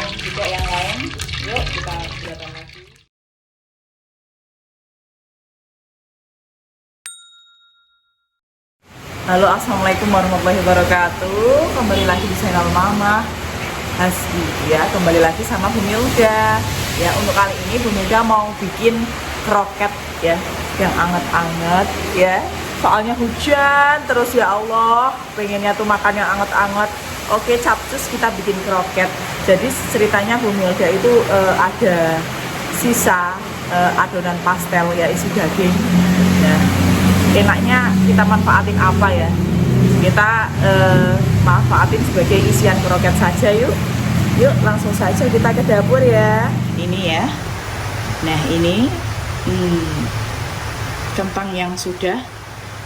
goreng juga yang lain. Yuk kita buatkan lagi. Halo, assalamualaikum warahmatullahi wabarakatuh. Kembali lagi di channel Mama Hasbi ya. Kembali lagi sama Bu Milda. Ya, untuk kali ini Bu Milda mau bikin kroket ya, yang anget-anget ya. Soalnya hujan terus ya Allah, pengennya tuh makan yang anget-anget. Oke, capcus kita bikin kroket. Jadi ceritanya Bu Milda itu ada sisa adonan pastel ya, isi daging. Nah, enaknya kita manfaatin apa ya? Kita manfaatin sebagai isian kroket saja yuk. Yuk langsung saja kita ke dapur ya. Ini ya. Nah ini kentang yang sudah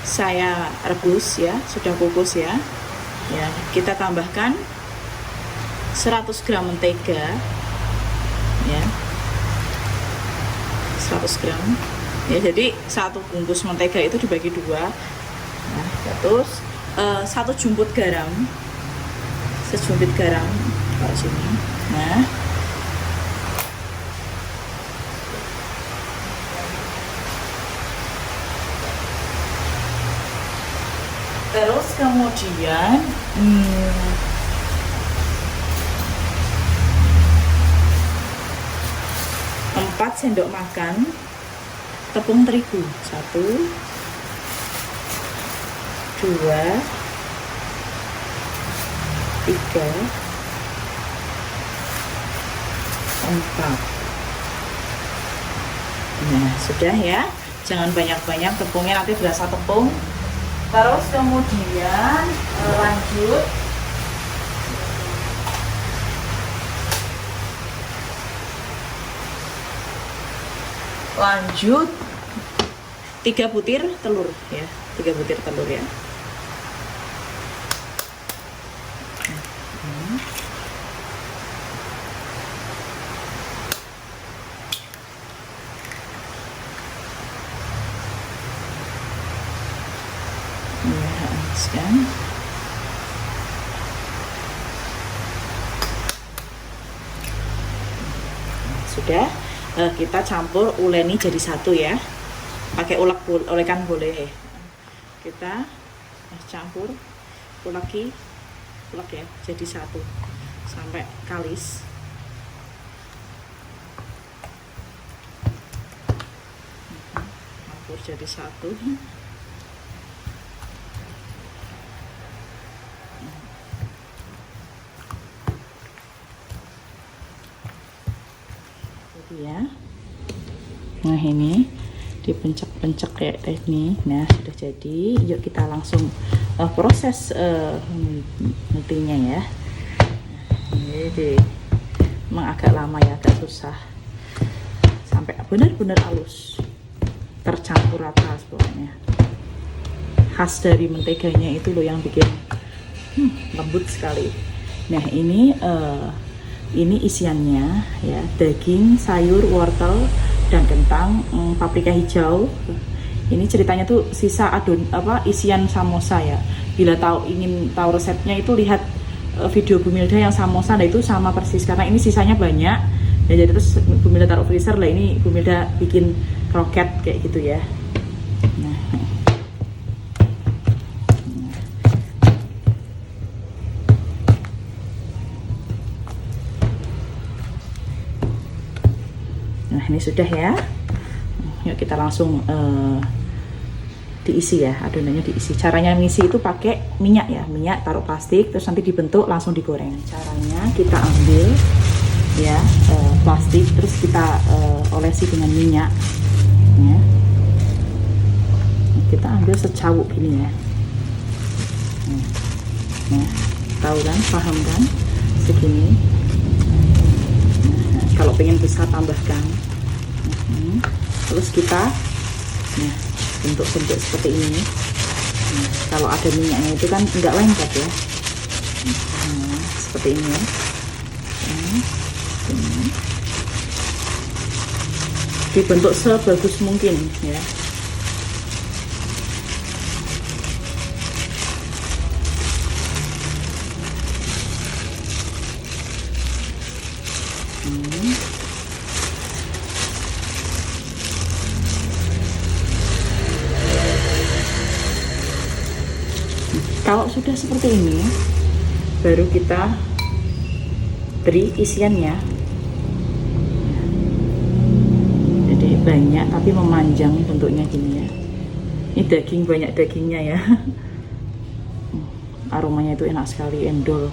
saya rebus ya, sudah kukus ya. Ya, kita tambahkan 100 gram mentega ya. 100 gram. Ya, jadi satu bungkus mentega itu dibagi dua. Nah, terus satu jumput garam, sejumpit garam taruh sini. Nah, terus kemudian 4 sendok makan tepung terigu. 1 2 3 4. Nah, sudah ya. Jangan banyak-banyak tepungnya, nanti berasa tepung. Terus kemudian lanjut 3 butir telur ya, 3 butir telur ya. Kan? Sudah, kita campur uleni jadi satu ya. Pakai ulekan boleh. Kita campur ulek ya jadi satu sampai kalis. Campur jadi satu. Ya. Nah, ini dipencet-pencet kayak ini. Nah, sudah jadi. Yuk kita langsung proses multinya ya. Jadi memang agak lama ya, agak susah. Sampai benar-benar halus. Tercampur rata pokoknya. Khas dari menteganya itu loh yang bikin lembut sekali. Nah, ini isiannya ya, daging, sayur, wortel, dan kentang, paprika hijau. Ini ceritanya tuh sisa isian samosa ya. Bila ingin tahu resepnya itu lihat video Bu Milda yang samosa, nah itu sama persis karena ini sisanya banyak. Ya, jadi terus Bu Milda taruh freezer lah, ini Bu Milda bikin kroket kayak gitu ya. Nah, ini sudah ya. Yuk kita langsung diisi ya, adonannya diisi. Caranya mengisi itu pakai minyak ya, minyak taruh plastik, terus nanti dibentuk langsung digoreng. Caranya kita ambil ya plastik, terus kita olesi dengan minyak ya. Kita ambil secawuk gini ya. Nah, tahu kan, paham kan, segini. Kalau pengen besar tambahkan. Terus kita bentuk-bentuk seperti ini. Kalau ada minyaknya itu kan enggak lengket ya. Seperti ini ya. Dibentuk sebagus mungkin ya. Kalau sudah seperti ini, baru kita beri isiannya. Jadi banyak tapi memanjang bentuknya gini ya. Ini daging, banyak dagingnya ya. Aromanya itu enak sekali, endol.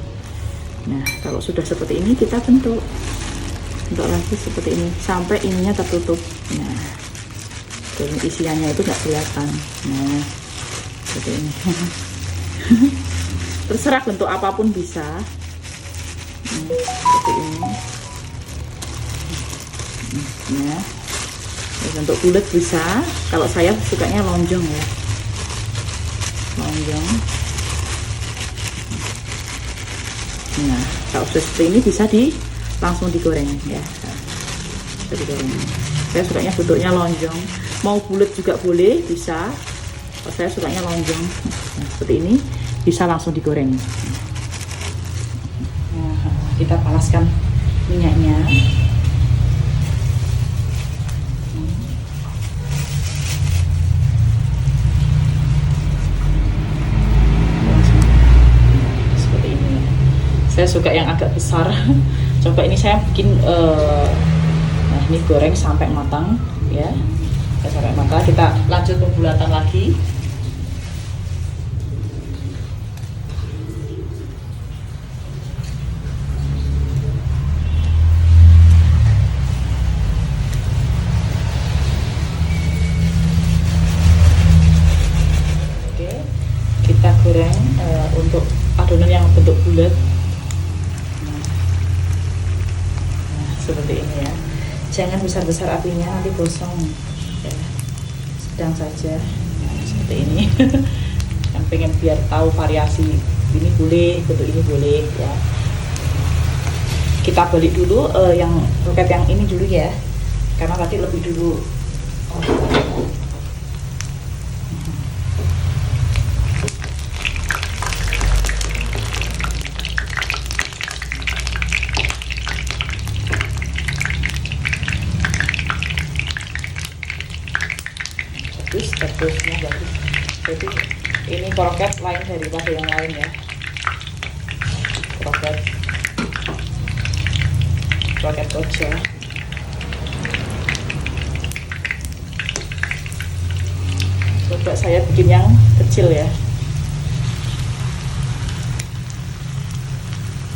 Nah, kalau sudah seperti ini kita bentuk lagi seperti ini sampai ininya tertutup. Nah, dan isiannya itu nggak kelihatan. Nah, seperti ini. Terserah bentuk apapun bisa. Seperti ini. Nah, bentuk bulat bisa. Kalau saya sukanya lonjong ya, lonjong. Nah, kalau sudah seperti ini bisa langsung digoreng ya. Bisa digoreng. Saya sukanya bentuknya lonjong. Mau bulat juga boleh, bisa. Kalau saya sukanya lonjong. Nah, seperti ini bisa langsung digoreng. Nah, kita panaskan minyaknya. Saya suka yang agak besar. Coba ini saya bikin nah ini goreng sampai matang ya. Sampai matang, kita lanjut pembulatan lagi. Oke, kita goreng untuk adonan yang bentuk bulat. Seperti ini ya, jangan besar-besar apinya, nanti gosong ya. Sedang saja. Nah, seperti ini. Yang pengen biar tahu variasi ini boleh, bentuk ini boleh ya. Kita balik dulu yang kroket yang ini dulu ya, karena tadi lebih dulu. Bagusnya bagus. Jadi ini kroket lain daripada yang lain ya. Kroket ojo. Coba saya bikin yang kecil ya.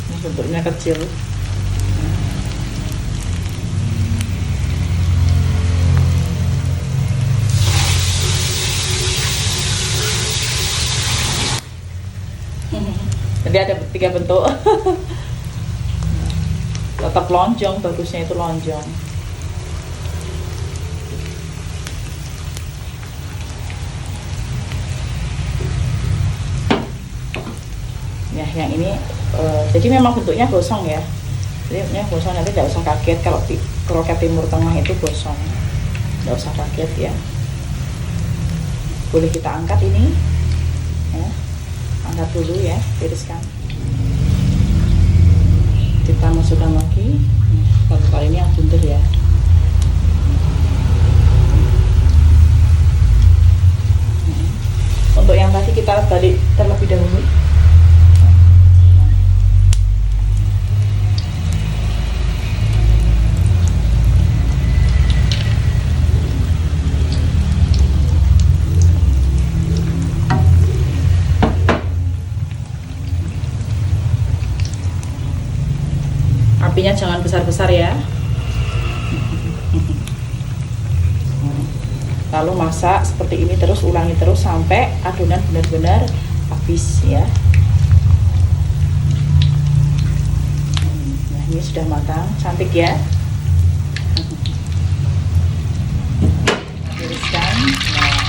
Ini bentuknya kecil. Jadi ada 3 bentuk. Tetap lonjong, bagusnya itu lonjong. Ya, yang ini jadi memang bentuknya gosong ya. Jadi bentuknya gosong, nanti tidak usah kaget kalau kroket Timur Tengah itu gosong. Tidak usah kaget ya. Boleh kita angkat ini. Ya. Angkat dulu ya, tiriskan. Kita masukkan lagi. Kali ini yang bunder ya. Untuk yang tadi kita balik terlebih dahulu. Apinya jangan besar-besar ya. Lalu masak seperti ini terus, ulangi terus sampai adonan benar-benar habis ya. Nah, ini sudah matang, cantik ya. Tiriskan. Nah,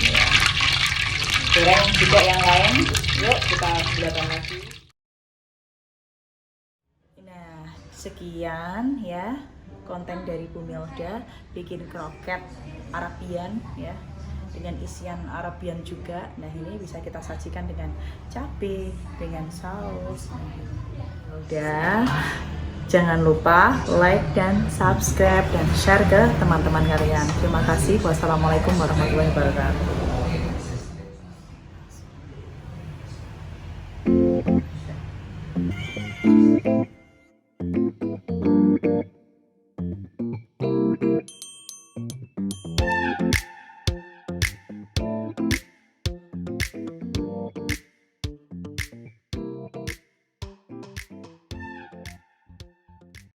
ya. Goreng juga yang lain. Yuk kita bulatkan lagi. Nah, sekian ya konten dari Bu Milda bikin kroket Arabian ya, dengan isian Arabian juga. Nah, ini bisa kita sajikan dengan cabai, dengan saus. Udah, jangan lupa like dan subscribe dan share ke teman-teman kalian. Terima kasih. Wassalamualaikum warahmatullahi wabarakatuh.